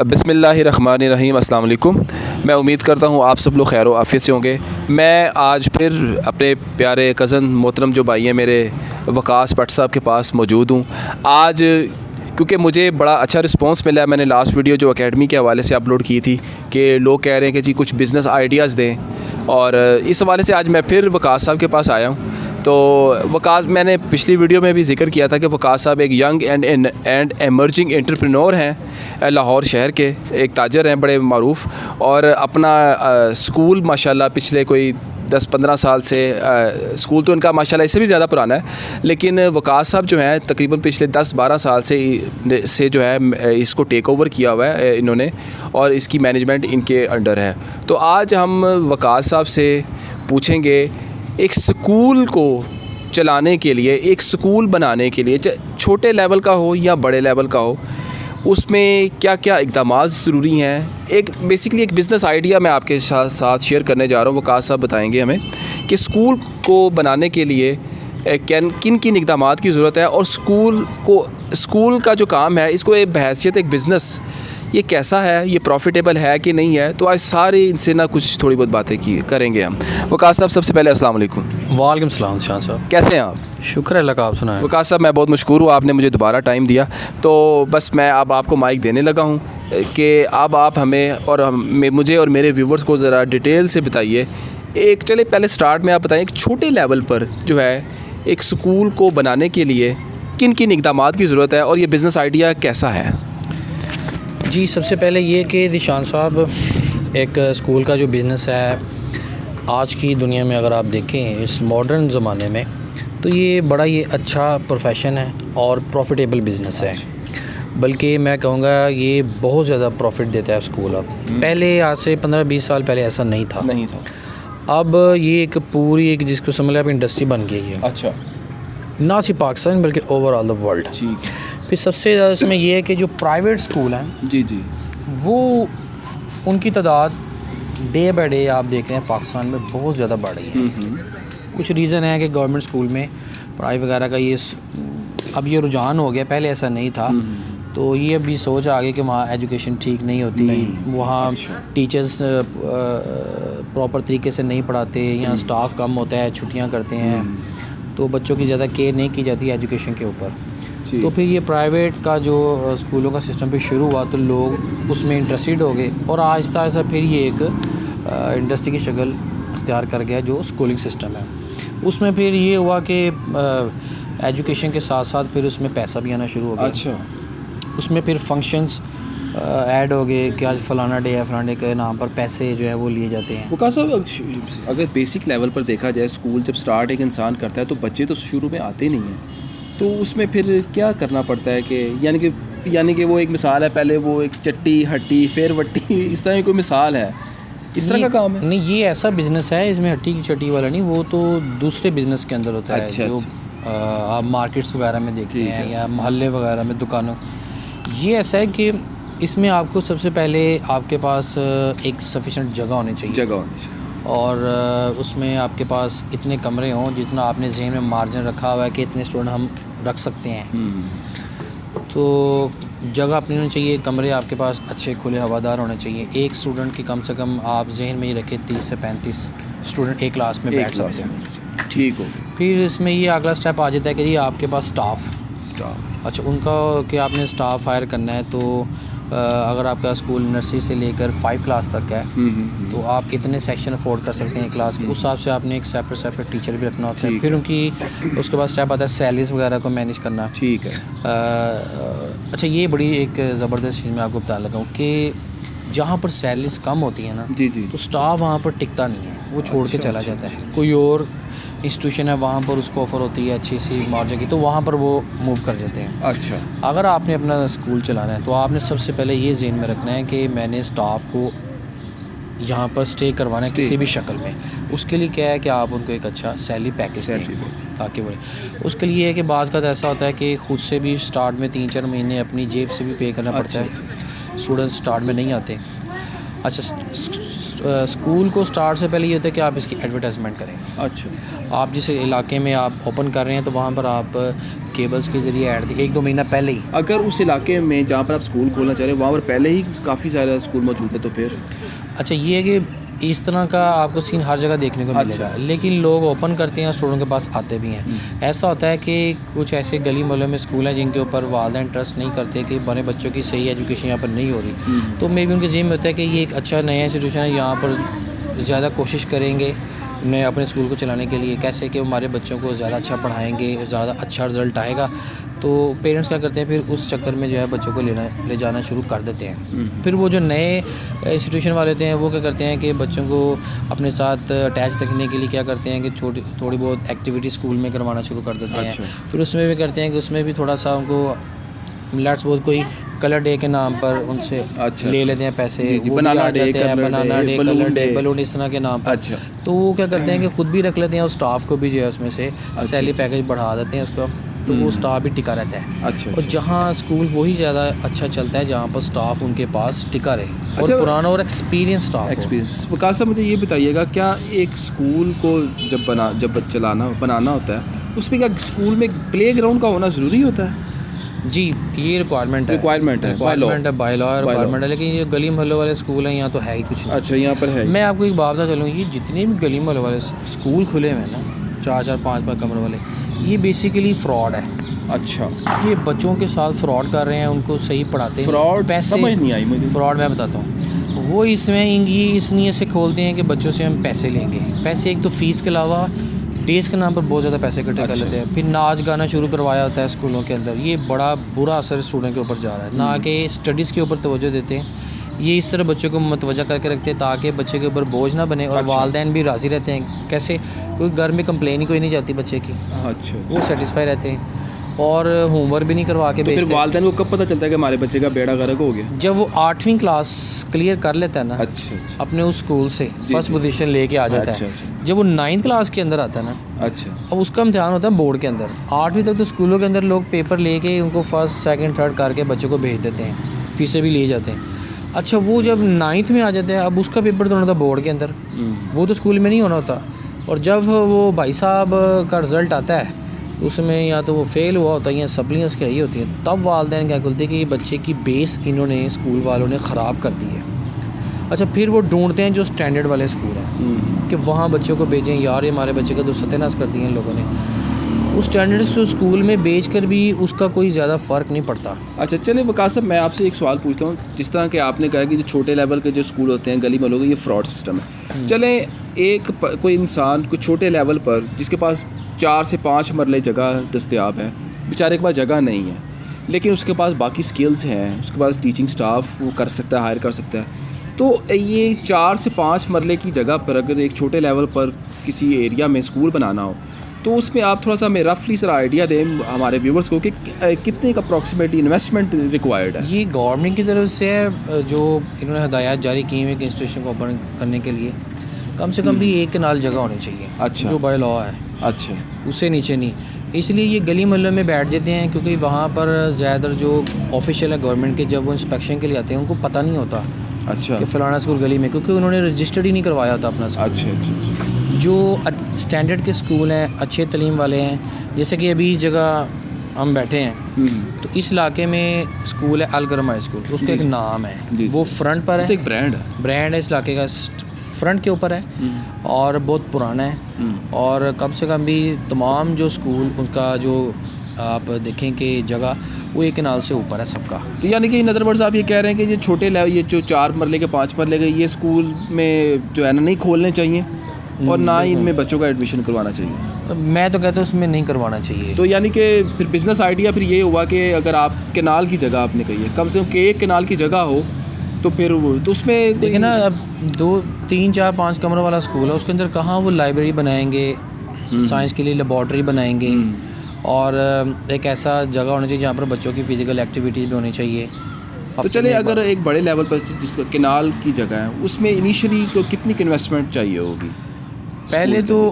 बिस्मिल्लाहिर्रहमानिर्रहीम, अस्सलाम वालेकुम। मैं उम्मीद करता हूँ आप सब लोग खैर व आफियत से होंगे। मैं आज फिर अपने प्यारे कज़न मोहतरम जो भाई हैं मेरे वकास भट्ट साहब के पास मौजूद हूँ आज, क्योंकि मुझे बड़ा अच्छा रिस्पांस मिला है। मैंने लास्ट वीडियो जो एकेडमी के हवाले से अपलोड की थी कि लोग कह रहे हैं कि जी कुछ बिज़नेस आइडियाज़ दें, और इस हवाले से आज मैं फिर वकास साहब के पास आया हूँ। तो वकास, मैंने पिछली वीडियो में भी जिक्र किया था कि वकास साहब एक यंग एंड एमर्जिंग एंटरप्रेन्योर हैं, लाहौर शहर के एक ताजर हैं बड़े मारूफ़, और अपना स्कूल माशाल्लाह पिछले कोई 10-15 साल से स्कूल तो इनका माशाल्लाह इससे भी ज़्यादा पुराना है, लेकिन वकास साहब जो हैं तकरीबन पिछले 10-12 साल से जो है इसको टेक ओवर किया हुआ है इन्होंने, और इसकी मैनेजमेंट इनके अंडर है। तो आज हम वकास साहब से पूछेंगे एक स्कूल को चलाने के लिए, एक स्कूल बनाने के लिए, छोटे लेवल का हो या बड़े लेवल का हो, उसमें क्या क्या इक़दामात ज़रूरी हैं। एक बेसिकली एक बिज़नेस आइडिया मैं आपके साथ शेयर करने जा रहा हूँ। वकास साहब बताएंगे हमें कि स्कूल को बनाने के लिए किन किन इक़दामात की ज़रूरत है, और स्कूल का जो काम है इसको एक बहैसियत एक बिज़नेस ये कैसा है, ये प्रॉफिटेबल है कि नहीं है। तो आज सारे इनसे ना कुछ थोड़ी बहुत बातें करेंगे हम। वकास साहब, सबसे पहले अस्सलाम वालेकुम। वालेकुम सलाम शाह साहब, कैसे हैं आप? शुक्र है अल्लाह का, आप सुनाएं। वकास साहब, मैं बहुत मशकूर हूँ, आपने मुझे दोबारा टाइम दिया। तो बस मैं अब आपको माइक देने लगा हूँ कि अब आप हमें और मुझे और मेरे व्यूवर्स को ज़रा डिटेल से बताइए। चले पहले स्टार्ट में आप बताइए एक छोटे लेवल पर जो है एक स्कूल को बनाने के लिए किन किन इक़दामात की ज़रूरत है, और ये बिज़नेस आइडिया कैसा है? जी, सबसे पहले ये कि दिशान साहब, एक स्कूल का जो बिज़नेस है आज की दुनिया में अगर आप देखें इस मॉडर्न ज़माने में, तो ये बड़ा ही अच्छा प्रोफेशन है और प्रॉफिटेबल बिज़नेस है। बल्कि मैं कहूँगा ये बहुत ज़्यादा प्रॉफिट देता है स्कूल। अब पहले आज से 15-20 साल पहले ऐसा नहीं था। अब ये एक पूरी एक जिसको समझ लें आप इंडस्ट्री बन गई है। अच्छा, ना सिर्फ पाकिस्तान बल्कि ओवरऑल द वर्ल्ड। फिर सबसे ज़्यादा इसमें यह है कि जो प्राइवेट स्कूल हैं जी, वो उनकी तादाद डे बाय डे आप देख रहे हैं पाकिस्तान में बहुत ज़्यादा बढ़ रही है। कुछ रीज़न है कि गवर्नमेंट स्कूल में पढ़ाई वगैरह का अब ये रुझान हो गया, पहले ऐसा नहीं था। तो ये अभी सोच आ गई कि वहाँ एजुकेशन ठीक नहीं होती, वहाँ टीचर्स प्रॉपर तरीके से नहीं पढ़ाते, यहाँ स्टाफ कम होता है, छुट्टियाँ करते हैं, तो बच्चों की ज़्यादा केयर नहीं की जाती एजुकेशन के ऊपर। तो फिर ये प्राइवेट का जो स्कूलों का सिस्टम पे शुरू हुआ तो लोग उसमें इंटरेस्टेड हो गए, और आहिस्ता आहिस्ता फिर ये एक इंडस्ट्री की शक्ल इख्तियार कर गया जो स्कूलिंग सिस्टम है। उसमें फिर ये हुआ कि एजुकेशन के साथ साथ फिर उसमें पैसा भी आना शुरू हो गया। अच्छा, उसमें फिर फंक्शंस ऐड हो गए कि आज फ़लाना डे है, फ़लाने के नाम पर पैसे जो है वो लिए जाते हैं। वकास साहब, अगर बेसिक लेवल पर देखा जाए, स्कूल जब स्टार्ट एक इंसान करता है तो बच्चे तो शुरू में आते नहीं हैं, तो उसमें फिर क्या करना पड़ता है कि यानी कि वो एक मिसाल है, पहले वो एक चट्टी हट्टी फिर वट्टी, इस तरह की कोई मिसाल है, इस तरह का काम है? नहीं, ये ऐसा बिज़नेस है, इसमें हट्टी की चट्टी वाला नहीं, वो तो दूसरे बिज़नेस के अंदर होता है। अच्छा, जो आप मार्केट्स वगैरह में देखते हैं या मोहल्ले वगैरह में दुकानों, ये ऐसा है कि इसमें आपको सबसे पहले आपके पास एक सफिशेंट जगह होनी चाहिए, और उसमें आपके पास इतने कमरे हों जितना आपने ज़हन में मार्जिन रखा हुआ है कि इतने स्टूडेंट हम रख सकते हैं। तो जगह अपनी होनी चाहिए, कमरे आपके पास अच्छे खुले हवादार होने चाहिए। एक स्टूडेंट की कम से कम आप जहन में ही रखें 30 से 35 स्टूडेंट एक क्लास में बैठ सकते हैं। ठीक हो। फिर इसमें ये अगला स्टेप आ जाता है कि जी आपके पास स्टाफ अच्छा, उनका कि आपने स्टाफ हायर करना है, तो अगर आपका स्कूल नर्सरी से लेकर 5 क्लास तक है तो आप इतने सेक्शन अफोर्ड कर सकते हैं क्लास के, उस हिसाब से आपने एक सेपरेट टीचर भी रखना होता है। फिर उनकी उसके बाद स्टेप आता है सैलरीज वगैरह को मैनेज करना। ठीक है। अच्छा, ये बड़ी एक ज़बरदस्त चीज़ मैं आपको बताने लगा हूँ कि जहाँ पर सैलरीज कम होती है ना, तो स्टाफ वहाँ पर टिकता नहीं है, वो छोड़ के चला जाता है। कोई और इंस्टीट्यूशन है वहाँ पर उसको ऑफ़र होती है अच्छी सी मार्जिन की, तो वहाँ पर वो मूव कर जाते हैं। अच्छा, अगर आपने अपना स्कूल चलाना है तो आपने सबसे पहले ये ज़हन में रखना है कि मैंने स्टाफ को यहाँ पर स्टे करवाना है किसी भी शक्ल में। उसके लिए क्या है कि आप उनको एक अच्छा सैलरी पैकेज दें ताकि वो, उसके लिए है कि बाज़ का ऐसा होता है कि ख़ुद से भी स्टार्ट में 3-4 महीने अपनी जेब से भी पे करना पड़ता है। स्टूडेंट्स स्टार्ट में नहीं आते। अच्छा, स्कूल को स्टार्ट से पहले ये होता है कि आप इसकी एडवर्टाइजमेंट करें। अच्छा, आप जिस इलाके में आप ओपन कर रहे हैं तो वहाँ पर आप केबल्स के ज़रिए ऐड दी 1-2 महीना पहले ही। अगर उस इलाके में जहाँ पर आप स्कूल खोलना चाह रहे हैं वहाँ पर पहले ही काफ़ी सारे स्कूल मौजूद है तो फिर अच्छा ये है कि इस तरह का आपको सीन हर जगह देखने को मिलेगा। लेकिन लोग ओपन करते हैं, स्टूडेंट के पास आते भी हैं। ऐसा होता है कि कुछ ऐसे गली मोहल्ले में स्कूल हैं जिनके ऊपर वालिदैन ट्रस्ट नहीं करते कि बड़े बच्चों की सही एजुकेशन यहाँ पर नहीं हो रही, तो मे भी उनके ज़हन में होता है कि ये एक अच्छा नया इंस्टीट्यूशन है, यहाँ पर ज़्यादा कोशिश करेंगे नए अपने स्कूल को चलाने के लिए, कैसे कि हमारे बच्चों को ज़्यादा अच्छा पढ़ाएंगे, ज़्यादा अच्छा रिज़ल्ट आएगा। तो पेरेंट्स क्या करते हैं फिर उस चक्कर में जो है बच्चों को ले जाना शुरू कर देते हैं। फिर वो जो नए इंस्टीट्यूशन वाले होते हैं वो क्या करते हैं कि बच्चों को अपने साथ अटैच रखने के लिए क्या करते हैं कि थोड़ी बहुत एक्टिविटी स्कूल में करवाना शुरू कर देते हैं। फिर उसमें भी करते हैं कि उसमें भी थोड़ा सा उनको लेट्स सपोज कोई कलर डे के नाम पर उनसे ले लेते हैं पैसे, बनाना डे, कलर डे, बलून इस तरह के नाम पर। तो वो क्या करते हैं कि खुद भी रख लेते हैं और स्टाफ को भी जो है उसमें से सैलरी पैकेज बढ़ा देते हैं उसका, तो वो स्टाफ भी टिका रहता है। और जहाँ स्कूल वही ज़्यादा अच्छा चलता है जहाँ पर स्टाफ उनके पास टिका रहे और पुराना और एक्सपीरियंस स्टाफ। वकास साहब मुझे ये बताइएगा, क्या एक स्कूल को जब बनाना होता है उसमें क्या स्कूल में प्ले ग्राउंड का होना ज़रूरी होता है? जी ये रिक्वायरमेंट है बाय लॉ रिक्वायरमेंट है, लेकिन ये गली मोहल्ले वाले स्कूल हैं यहाँ तो है ही कुछ नहीं। अच्छा यहाँ पर है। मैं आपको एक बात बता चलूँ, ये जितने भी गली मोहल्ले वाले स्कूल खुले हुए हैं ना 4-4 5-5 कमरे वाले, ये बेसिकली फ्रॉड है। अच्छा ये बच्चों के साथ फ्रॉड कर रहे हैं, उनको सही पढ़ाते हैं। फ्रॉड पैसे समझ नहीं आई मुझे। फ्रॉड मैं बताता हूँ, वो इसमें ये इस नीयत से खोलते हैं कि बच्चों से हम पैसे लेंगे। पैसे एक तो फ़ीस के अलावा डेज़ के नाम पर बहुत ज़्यादा पैसे इकट्ठे कर लेते हैं। फिर नाच गाना शुरू करवाया होता है स्कूलों के अंदर। ये बड़ा बुरा असर स्टूडेंट के ऊपर जा रहा है, ना कि स्टडीज़ के ऊपर तवज्जो देते हैं। ये इस तरह बच्चों को मतवजा करके रखते हैं ताकि बच्चे के ऊपर बोझ ना बने, और वालिदैन भी राज़ी रहते हैं। कैसे? कोई घर में कंप्लेन ही कोई नहीं जाती बच्चे की। अच्छा वो सेटिस्फाई रहते हैं और होमवर्क भी नहीं करवा के भेजते। फिर वालिदैन को कब पता चलता है कि हमारे बच्चे का बेड़ा गर्क हो गया? जब वो 8वीं क्लास क्लियर कर लेता है ना, अपने उस स्कूल से फर्स्ट पोजीशन लेके आ जाता है। जब वो 9th क्लास के अंदर आता है ना, अब उसका इम्तिहान होता है बोर्ड के अंदर। 8वीं तक तो स्कूलों के अंदर लोग पेपर लेके उनको फर्स्ट सेकंड थर्ड करके बच्चों को भेज देते हैं, फीसें भी ले जाते हैं। अच्छा वो जब 9th में आ जाता है, अब उसका पेपर तो होना था बोर्ड के अंदर, वो तो स्कूल में नहीं होना होता। और जब वो भाई साहब का रिज़ल्ट आता है उसमें या तो वो फेल हुआ होता है या सप्लियाँ उसकी आई होती हैं, तब वालिदैन क्या बोलते हैं कि ये बच्चे की बेस इन्होंने स्कूल वालों ने ख़राब कर दी है। अच्छा फिर वो ढूंढते हैं जो स्टैंडर्ड वाले स्कूल हैं कि वहाँ बच्चों को भेजें। यार ये हमारे बच्चे का तो सत्यानाश कर दिए इन लोगों ने। उस स्टैंडर्ड्स को स्कूल में बेच कर भी उसका कोई ज़्यादा फ़र्क नहीं पड़ता। अच्छा चलिए वकास साहब, मैं आपसे एक सवाल पूछता हूँ। जिस तरह के आपने कहा कि जो छोटे लेवल के जो स्कूल होते हैं गली मोहल्लों के, ये फ्रॉड सिस्टम है। चलें एक कोई इंसान कोई छोटे लेवल पर जिसके पास 4 से 5 मरले जगह दस्तयाब है, बेचारे के पास जगह नहीं है, लेकिन उसके पास बाकी स्किल्स हैं, उसके पास टीचिंग स्टाफ वो कर सकता है, हायर कर सकता है। तो ये 4 से 5 मरले की जगह पर अगर एक छोटे लेवल पर किसी एरिया में स्कूल बनाना हो, तो उसमें आप थोड़ा सा हमें रफली सर आइडिया दें हमारे व्यूवर्स को कि कितने का अप्रॉक्सीमेटली इन्वेस्टमेंट रिक्वायर्ड है? ये गवर्नमेंट की तरफ से है, जो इन्होंने हदायत जारी की हुई कि इंस्टीट्यूशन को ओपन करने के लिए कम से कम भी 1 कनाल जगह होनी चाहिए। अच्छा जो बाय लॉ है। अच्छा उससे नीचे नहीं। इसलिए ये गली मोहल्लों में बैठ जाते हैं क्योंकि वहाँ पर ज़्यादातर जो ऑफिशियल है गवर्नमेंट के, जब वो इंस्पेक्शन के लिए आते हैं उनको पता नहीं होता अच्छा कि फ़लाना स्कूल गली में, क्योंकि उन्होंने रजिस्टर्ड ही नहीं करवाया होता अपना स्कूल। अच्छा। जो स्टैंडर्ड के स्कूल हैं, अच्छे तलीम वाले हैं, जैसे कि अभी इस जगह हम बैठे हैं तो इस इलाके में स्कूल है अलगरमा स्कूल, उसका एक नाम है, वो फ्रंट पर है, एक ब्रांड है इस इलाके का, फ्रंट के ऊपर है और बहुत पुराना है। और कम से कम भी तमाम जो स्कूल उनका जो आप देखें कि जगह वो 1 कनाल से ऊपर है सबका। तो यानी कि इन अदर वर्ड्स आप ये कह रहे हैं कि ये छोटे लेवल, ये जो 4 मरले के 5 मरले के ये स्कूल में जो है ना नहीं खोलने चाहिए और ना ही इनमें बच्चों का एडमिशन करवाना चाहिए? मैं तो कहता हूँ उसमें नहीं करवाना चाहिए। तो यानी कि फिर बिज़नेस आइडिया फिर ये हुआ कि अगर आप कनाल की जगह आपने कही है, कम से कम 1 कनाल की जगह हो तो फिर तो उसमें देखिए ना, अब 2 3 4 5 कमरों वाला स्कूल है, उसके अंदर कहाँ वो लाइब्रेरी बनाएंगे, साइंस के लिए लेबॉर्ट्री बनाएंगे, और एक ऐसा जगह होनी चाहिए जहाँ पर बच्चों की फ़िज़िकल एक्टिविटीज़ भी होनी चाहिए। तो चलिए अगर एक बड़े लेवल पर जिसका कनाल की जगह है उसमें इनिशियली को कितनी इन्वेस्टमेंट चाहिए होगी? पहले तो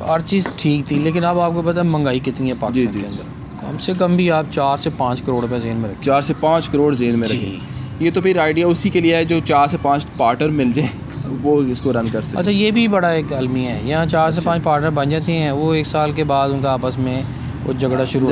हर चीज़ ठीक थी, लेकिन अब आपको पता है महंगाई कितनी है पाकिस्तान के अंदर। कम से कम भी आप 4 से 5 करोड़ रुपये जेन में रखें। 4 से 5 करोड़ जेन में रखें। ये तो फिर आइडिया उसी के लिए है जो 4 से 5 पार्टनर मिल जाए वो इसको रन कर सकते। अच्छा ये भी बड़ा एक अलमी है, यहाँ 4 से 5 पार्टनर बन जाते हैं, वो 1 साल के बाद उनका आपस में वो झगड़ा शुरू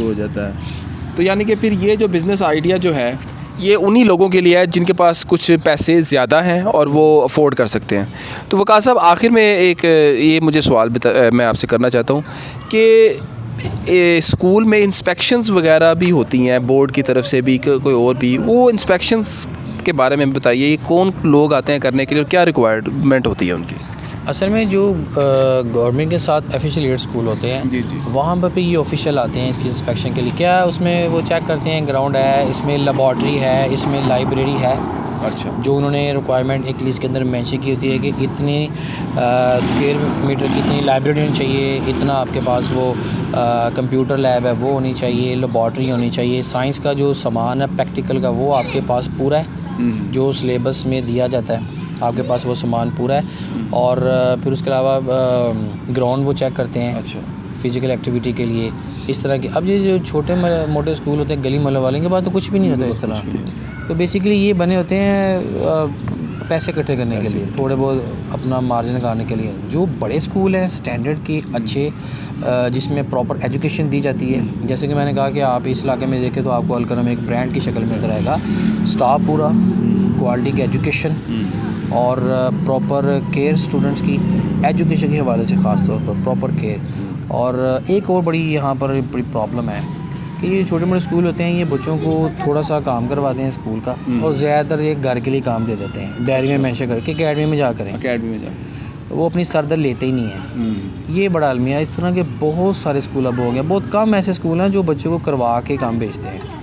हो जाता है। तो यानी कि फिर ये जो बिज़नेस आइडिया जो है ये उन्हीं लोगों के लिए है जिनके पास कुछ पैसे ज़्यादा हैं और वो अफोर्ड कर सकते हैं। तो वक़ास साहब, आखिर में एक ये मुझे सवाल मैं आपसे करना चाहता हूँ कि स्कूल में इंस्पेक्शंस वगैरह भी होती हैं बोर्ड की तरफ से भी, कोई और भी, वो इंस्पेक्शंस के बारे में बताइए। ये कौन लोग आते हैं करने के लिए और क्या रिक्वायरमेंट होती है उनकी? असल में जो गवर्नमेंट के साथ एफिशिएट स्कूल होते हैं जी। वहाँ पर ये ऑफिशियल आते हैं इसकी इंस्पेक्शन के लिए। क्या उसमें वो चेक करते हैं ग्राउंड है, इसमें लेबॉर्ट्री है, इसमें लाइब्रेरी है। अच्छा। जो उन्होंने रिक्वायरमेंट एक लिस्ट के अंदर मेंशन की होती है कि इतनी स्क्वायर मीटर की इतनी लाइब्रेरी होनी चाहिए, इतना आपके पास वो कंप्यूटर लैब है वो होनी चाहिए, लेबॉर्ट्री होनी चाहिए, साइंस का जो सामान है प्रैक्टिकल का वो आपके पास पूरा है, जो सिलेबस में दिया जाता है आपके पास वो सामान पूरा है। और फिर उसके अलावा ग्राउंड वो चेक करते हैं। अच्छा। फ़िज़िकल एक्टिविटी के लिए इस तरह की। अब ये जो छोटे मोटे स्कूल होते हैं गली मोहल्ले वाले के पास तो कुछ भी नहीं होता इस तरह। तो बेसिकली ये बने होते हैं पैसे इकट्ठे करने के लिए, थोड़े बहुत अपना मार्जिन लगाने के लिए। जो बड़े स्कूल हैं स्टैंडर्ड के अच्छे, जिसमें प्रॉपर एजुकेशन दी जाती है, जैसे कि मैंने कहा कि आप इस इलाके में देखें तो आपको अलकरम एक ब्रांड की शक्ल में नजर आएगा। स्टाफ पूरा, क्वालिटी की एजुकेशन और प्रॉपर केयर स्टूडेंट्स की एजुकेशन के हवाले से ख़ास तौर पर प्रॉपर केयर। और एक और बड़ी यहाँ पर बड़ी प्रॉब्लम है कि ये छोटे मोटे स्कूल होते हैं, ये बच्चों को थोड़ा सा काम करवाते हैं स्कूल का और ज़्यादातर ये घर के लिए काम दे देते हैं, डायरी में मेंशन करके अकेडमी में जा करें, वो अपनी सरदर्द लेते ही नहीं है। ये बड़ा अलमिया। इस तरह के बहुत सारे स्कूल अब हो गए, बहुत कम ऐसे स्कूल हैं जो बच्चों को करवा के काम भेजते हैं।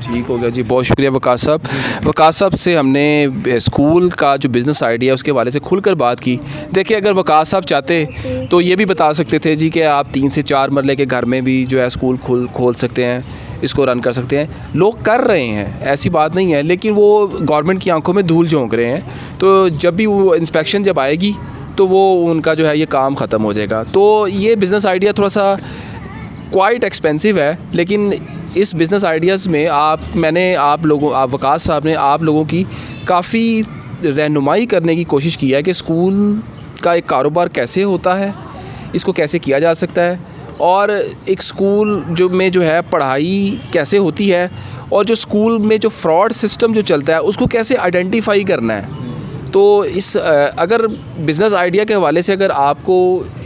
ठीक हो गया जी, बहुत शुक्रिया वक़ास साहब। वक़ास साहब से हमने स्कूल का जो बिज़नेस आइडिया है उसके हवाले से खुलकर बात की। देखिए, अगर वक़ास साहब चाहते तो ये भी बता सकते थे जी कि आप 3 से 4 मरले के घर में भी जो है स्कूल खोल सकते हैं, इसको रन कर सकते हैं। लोग कर रहे हैं, ऐसी बात नहीं है, लेकिन वो गवर्नमेंट की आंखों में धूल झोंक रहे हैं। तो जब भी वो इंस्पेक्शन जब आएगी तो वो उनका जो है ये काम ख़त्म हो जाएगा। तो ये बिज़नेस आइडिया थोड़ा सा क्वाइट एक्सपेंसिव है, लेकिन इस बिज़नेस आइडियाज़ में वक़ास साहब ने आप लोगों की काफ़ी रहनुमाई करने की कोशिश की है कि स्कूल का एक कारोबार कैसे होता है, इसको कैसे किया जा सकता है, और एक स्कूल जो है पढ़ाई कैसे होती है, और जो स्कूल में जो फ्रॉड सिस्टम जो चलता है उसको कैसे आइडेंटिफाई करना है। तो इस अगर बिज़नेस आइडिया के हवाले से अगर आपको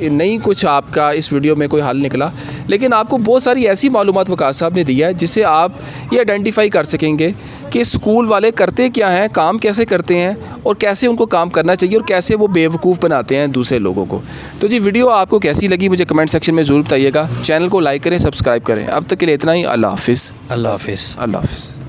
नहीं कुछ आपका इस वीडियो में कोई हल निकला, लेकिन आपको बहुत सारी ऐसी मालूमात वक़ास साहब ने दी है जिससे आप ये आइडेंटिफाई कर सकेंगे कि स्कूल वाले करते क्या हैं, काम कैसे करते हैं, और कैसे उनको काम करना चाहिए, और कैसे वो बेवकूफ़ बनाते हैं दूसरे लोगों को। तो जी, वीडियो आपको कैसी लगी मुझे कमेंट सेक्शन में ज़रूर बताइएगा। चैनल को लाइक करें, सब्सक्राइब करें। अब तक के लिए इतना ही। अल्लाह हाफ़िज़। अल्लाह हाफ़िज़। अल्लाह हाफ़िज़।